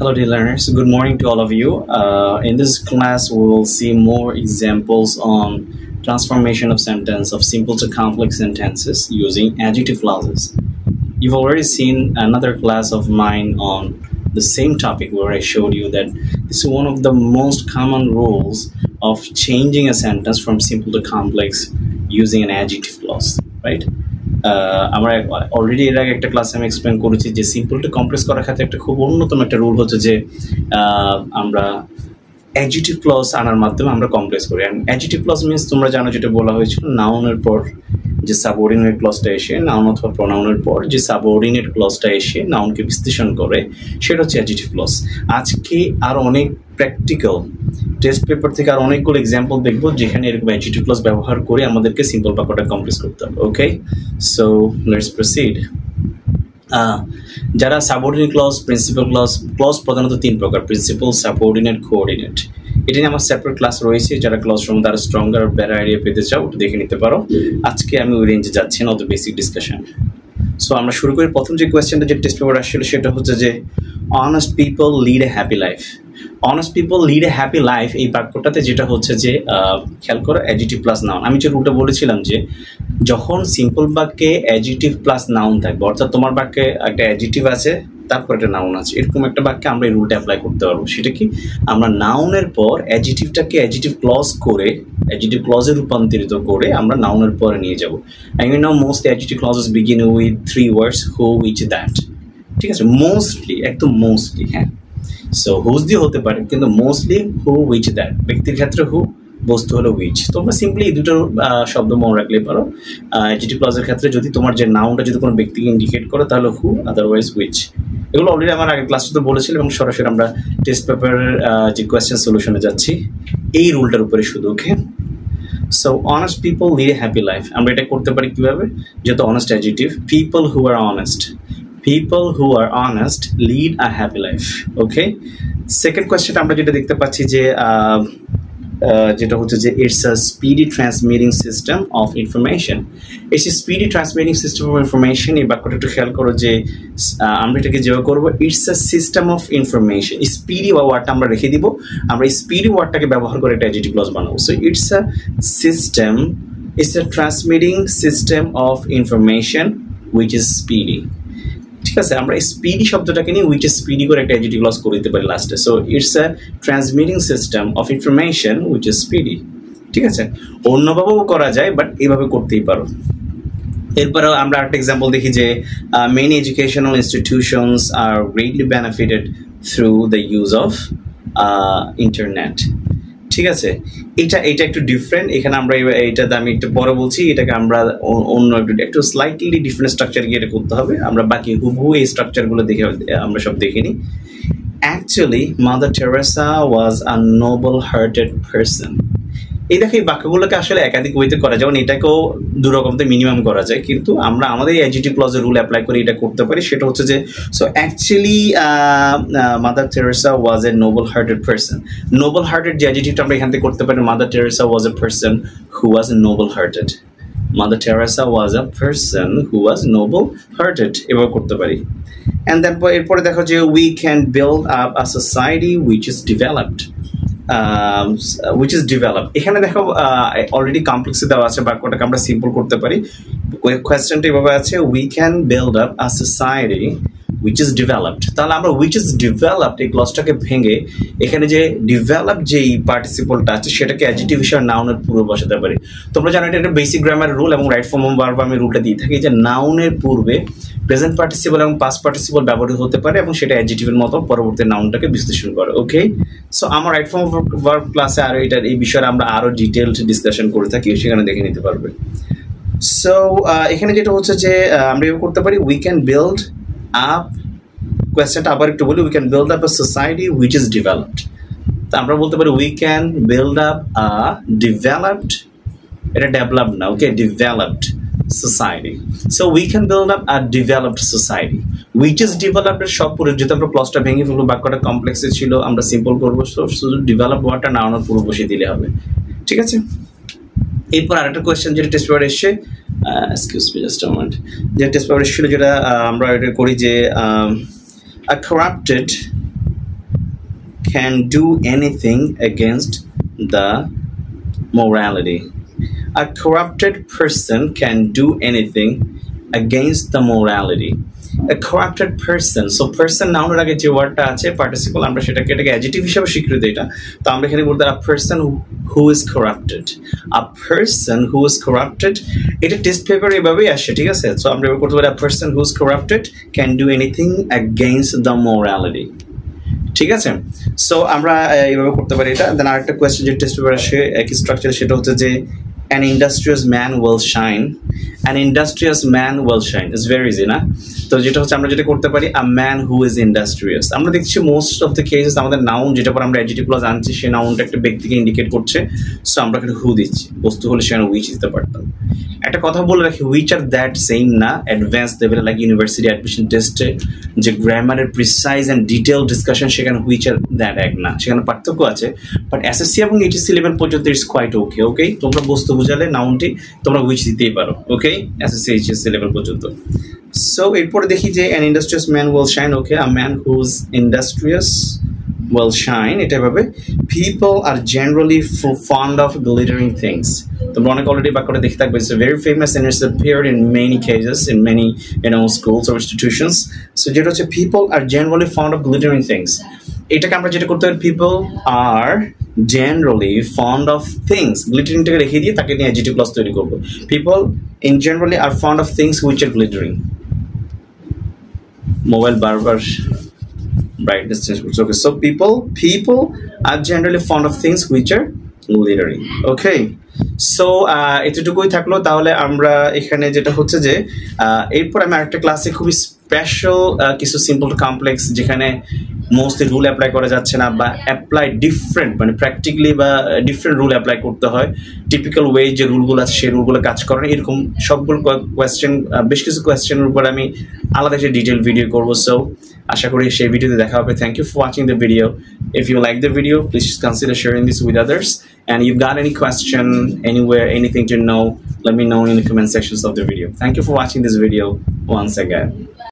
Hello, dear learners. Good morning to all of you. In this class, we will see more examples on transformation of sentence of simple to complex sentences using adjective clauses. You've already seen another class of mine on the same topic where I showed you that this is one of the most common rules of changing a sentence from simple to complex using an adjective clause, right? আমরা already এর আগে একটা ক্লাসে আমি explain করেছি যে simple to complex করার ক্ষেত্রে একটা খুব অন্যতম একটা রুল হচ্ছে যে আমরা অ্যাডজেক্টিভ ক্লজ আনার মাধ্যমে আমরা কমপ্লেক্স করি। অ্যান্ড অ্যাডজেক্টিভ ক্লজ মিনস তোমরা জানো যেটা বলা হয়েছিল নাউনের পর যে সাবঅর্ডিনেট ক্লজটা এসে নাউন অথবা প্রোনাউনের পর যে সাবঅর্ডিনেট ক্লজটা এসে নাউনকে বিশ্লেষণ করে সেটা হচ্ছে অ্যাডজেক্টিভ ক্লজ। আজকে আর অনেক প্র্যাকটিক্যাল টেস্ট পেপার থেকে আর অনেকগুলো এক্সাম্পল দেখবো যেখানে এরকম অ্যাডজেক্টিভ ক্লজ ব্যবহার করে আমাদেরকে সিম্পল বাক্যটা কমপ্লিট করতে হবে। Okay, so let's proceed. যারা subordinate clause, principal clause, clause প্রধানত তিন প্রকার: প্রিন্সিপাল, সাবঅর্ডিনেট, কোঅর্ডিনেট। এটা নিয়ে আমার সেপারেট ক্লাস রয়েছে, যারা ক্লজ সম্বন্ধে আরো স্ট্রঙ্গার বেটার আইডিয়া পেতে চাও ওটা দেখে নিতে পারো। আজকে আমি ওই রেঞ্জে যাচ্ছি না, অত বেসিক ডিসকাশন। সো আমরা শুরু করি। প্রথম যে কোয়েশ্চেনটা যে টেস্ট পেপার আসছিল সেটা হচ্ছে যে honest people lead a happy life. Honest people lead a happy life এই বাক্যটাতে যেটা হচ্ছে যে খেয়াল করো অ্যাডজেক্টিভ প্লাস নাউন। আমি যে রুলটা বলেছিলাম যে যখন সিম্পল বাক্যে অ্যাডজেক্টিভ প্লাস নাউন থাকবে, অর্থাৎ তোমার বাক্যে একটা অ্যাডজেক্টিভ আছে তারপর একটা নাউন আছে, এরকম একটা বাক্যে আমরা এই রুলটা অ্যাপ্লাই করতে পারবো। সেটা কি, আমরা নাউনের পর অ্যাডজেক্টিভটাকে অ্যাডজেক্টিভ ক্লজ করে অ্যাডজেক্টিভ ক্লজে রূপান্তরিত করে আমরা নাউনের পরে নিয়ে যাবো। I mean now most adjective clauses begin with 3 words who, which, that. ঠিক আছে, মোস্টলি, একদম মোস্টলি, হ্যাঁ। সো হুজ দিয়ে হতে পারে, কিন্তু মোস্টলি হু, উইচ, দ্যাট। ব্যক্তির ক্ষেত্রে হু, বস্তু হলো উইচ। তোমরা সিম্পলি এই দুটো শব্দ মনে রাখলেই পারো। অ্যাডজেক্টিভ ক্লজের ক্ষেত্রে যদি তোমার যে নাউনটা যদি কোনো ব্যক্তিকে ইন্ডিকেট করে তাহলে হু, আদারওয়াইজ উইচ। এগুলো অলরেডি আমার আগের ক্লাসটাতে বলেছিলাম এবং সরাসরি আমরা টেস্ট পেপারের যে কোয়েশ্চেন সলিউশনে যাচ্ছি এই রুলটার উপরে শুধু। Okay, so honest people lead a happy life আমরা এটা করতে পারি কিভাবে, যেহেতু honest adjective. People who are honest, people who are honest lead a happy life. Okay, second question আমরা যেটা দেখতে পাচ্ছি যে যেটা হচ্ছে যে it's a speedy transmitting system of information. It's a speedy transmitting system of information. এই বাক্যটা একটু খেয়াল করো যে আমরা এটাকে যেভাবে করবো, it's a system of information. Speedy ওয়ার্ডটা আমরা রেখে দিব, আমরা এই স্পিডি ওয়ার্ডটাকে ব্যবহার করে একটা অ্যাডজেক্টিভ ক্লজ বানাবো। So it's a system, it's a transmitting system of information which is speedy. ঠিক আছে, আমরা স্পিডি শব্দটাকে নিয়ে উইচ ইজ স্পিডি করে একটা অ্যাডজেক্টিভ ক্লজ করে দিতে পারি লাস্টে। So it's a transmitting system of information which is speedy. ঠিক আছে, অন্যভাবেও করা যায়, বাট এইভাবে করতেই পারো। এরপরেও আমরা একটা এক্সাম্পল দেখি যে many educational institutions are greatly benefited through the use of internet. ঠিক আছে, এটা একটু ডিফারেন্ট। এখানে আমরা এইটাতে আমি একটু পরে বলছি, এটাকে আমরা অন্য একটু স্লাইটলি ডিফারেন্ট স্ট্রাকচার গিয়ে এটা করতে হবে। আমরা বাকি হুবহু এই স্ট্রাকচারগুলো দেখে আমরা সব দেখে নিই। Actually mother Teresa was a Nobel hearted person. এই দেখো এই বাক্যগুলোকে আসলে একাধিক ওয়েতে করা যায়, যেমন এটাকেও দুরকমতে মিনিমাম করা যায়, কিন্তু আমরা আমাদের অ্যাডজেক্টিভ ক্লজের রুল অ্যাপ্লাই করে এটা করতে পারি। সেটা হচ্ছে যে so actually mother Teresa was a noble hearted person. Noble hearted যে অ্যাডজেক্টিভটা আমরা এখান থেকে করতে পারি, mother Teresa was a person who was noble hearted. Mother Teresa was a person who was noble hearted, এভাবে করতে পারি। অ্যান্ড দেন এরপরে দেখো যে we can build up a society which is developed. which is developed। এখানে দেখো already কমপ্লেক্সে দেওয়া আছে, বাক্যটাকে আমরা সিম্পল করতে পারি। কোয়েশ্চেনটা এভাবে আছে, we can build up a society which is developed। তাহলে আমরা which is developed এই ক্লজটাকে ভেঙে এখানে যে ডেভেলপ যেই পার্টিসিপলটা আছে সেটাকে অ্যাডজেক্টিভ হিসেবে নাউনের পূর্বে বসাতে পারি। তোমরা জানো এটা একটা বেসিক গ্রামার রুল এবং রাইট ফর্ম অফ ভার্ব আমি রুলটা দিয়ে থাকি যে নাউনের পূর্বে প্রেজেন্ট পার্টিসিপল এবং পাস্ট পার্টিসিপল ব্যবহৃত হতে পারে এবং সেটা অ্যাডজেক্টিভের মতো পরবর্তী নাউনটাকে বিশ্লেষণ করে। ওকে, সো আমার রাইট ফর্ম অফ ভার্ব ক্লাসে আরো এটার এই বিষয়ে আমরা আরো ডিটেইলড ডিসকাশন করে থাকি, সেখানে দেখে নিতে পারবে। সো এখানে যেটা হচ্ছে যে আমরা এভাবে করতে পারি, উই ক্যান বিল্ড আপ, কোয়েশ্চেনটা আবার একটু বলি, we can build up a society which is developed. তা আমরা বলতে পারি we can build up a developed, এটা ডেভেলপড না, okay, developed society. So we can build up a developed society which is developed. সব পুরো যেহেতু আমরা ক্লজটা ভেঙে ফেলবো, বাক্যটা কমপ্লেক্সে ছিল, আমরা সিম্পল করবো, শুধু ডেভেলপ ওয়ার্ডটা নাউনের পূর্ব বসিয়ে দিলে হবে। ঠিক আছে, এরপর আরেকটা কোয়েশ্চেন যেটা টেস্ট পেপারে এসছে, excuse me just a moment, যে টেস্ট পেপারে এসেছিল যেটা আমরা এটা করি যে a corrupted can do anything against the morality. A corrupted person can do anything against the morality. A corrupted person, so person নাউনের আগে যে ওয়ার্ডটা আছে পার্টিসিপল, আমরা সেটাকে অ্যাডজেক্টিভ হিসেবে স্বীকৃতি এটা, তো আমরা এখানে বলতে a person who is corrupted. A person who is corrupted, এটা টেস্ট পেপারে এভাবেই আসে, ঠিক আছে? সো আমরা এভাবে করতে পারি a person who is corrupted can do anything against the morality. ঠিক আছে? সো আমরা এইভাবে করতে পারি এটা। দেন আরেকটা কোয়েশ্চেন যে টেস্ট পেপারে আসে একই স্ট্রাকচার, সেটা হচ্ছে যে an industrious man will shine. An industrious man will shine. It's very easy, না? তো যেটা হচ্ছে আমরা যেটা করতে পারি a man who is industrious. আমরা দেখছি মোস্ট অফ দ্য কেসেস আমাদের নাউন যেটা পর আমরা অ্যাডজেক্টিভ ক্লজ আনছি সেই নাউনটা একটা ব্যক্তিকে ইন্ডিকেট করছে, সো আমরা একটা হু দিচ্ছি। বস্তু হলে সেখানে উইচ দিতে পারতাম। একটা কথা বলে রাখি, উইচ আর দ্যাট সেম না। অ্যাডভান্স লেভেলে লাইক ইউনিভার্সিটি অ্যাডমিশন টেস্টে যে গ্রামারের প্রিসাইজ অ্যান্ড ডিটেল ডিসকাশন, সেখানে হুইচ আর দ্যাট এক না, সেখানে পার্থক্য আছে। বাট এসএসসি এবং এইচএসসি লেভেল পর্যন্ত ইটস কোয়াইট ওকে। ওকে, তোমরা বস্তু বুঝালে নাউনটি তোমরা উইচ দিতেই পারো। ওকে, এসএসসি এইচএসসি লেভেল পর্যন্ত। সো এরপরে দেখি যে an industrious man will shine. Okay, a man who's industrious will shine, এটা ভাবে people are generally fond of glittering things. তোমরা অনেক অলরেডি বাক্যটা দেখে থাকবে, it's very famous and it's appeared in many cases in many schools or institutions. So যেটা হচ্ছে people are generally fond of glittering things, এটাকে আমরা যেটা করতে পারি people are generally fond of things, glittering-টাকে রেখে দিয়ে তাকে নিয়ে adjective clause তৈরি করব। people in generally are fond of things which are glittering. Mobile বারবার brightness change করছে। Okay, so people are generally fond of things which are glittering. Okay, so এতটুকুই থাকলো। তাহলে আমরা এখানে যেটা হচ্ছে যে এরপর আমি আরেকটা ক্লাসে খুবই স্পেশাল কিছু সিম্পল টু কমপ্লেক্স, যেখানে মোস্টলি রুল অ্যাপ্লাই করা যাচ্ছে না বা অ্যাপ্লাই ডিফারেন্ট, মানে প্র্যাকটিক্যালি বা ডিফারেন্ট রুল অ্যাপ্লাই করতে হয়। টিপিক্যাল ওয়ে যে রুলগুলো আছে সেই রুলগুলো কাজ করেন, এরকম সবগুলো কোয়েশ্চেন, বেশ কিছু কোয়েশ্চেনের উপর আমি আলাদা একটা ডিটেল ভিডিও করবো। সো আশা করি সেই ভিডিওতে দেখা হবে। Thank you for watching the video. If you like the video, please consider sharing this with others. And if you've got any question, anywhere, anything to know, let me know in the comment sections of the video. Thank you for watching this video once again.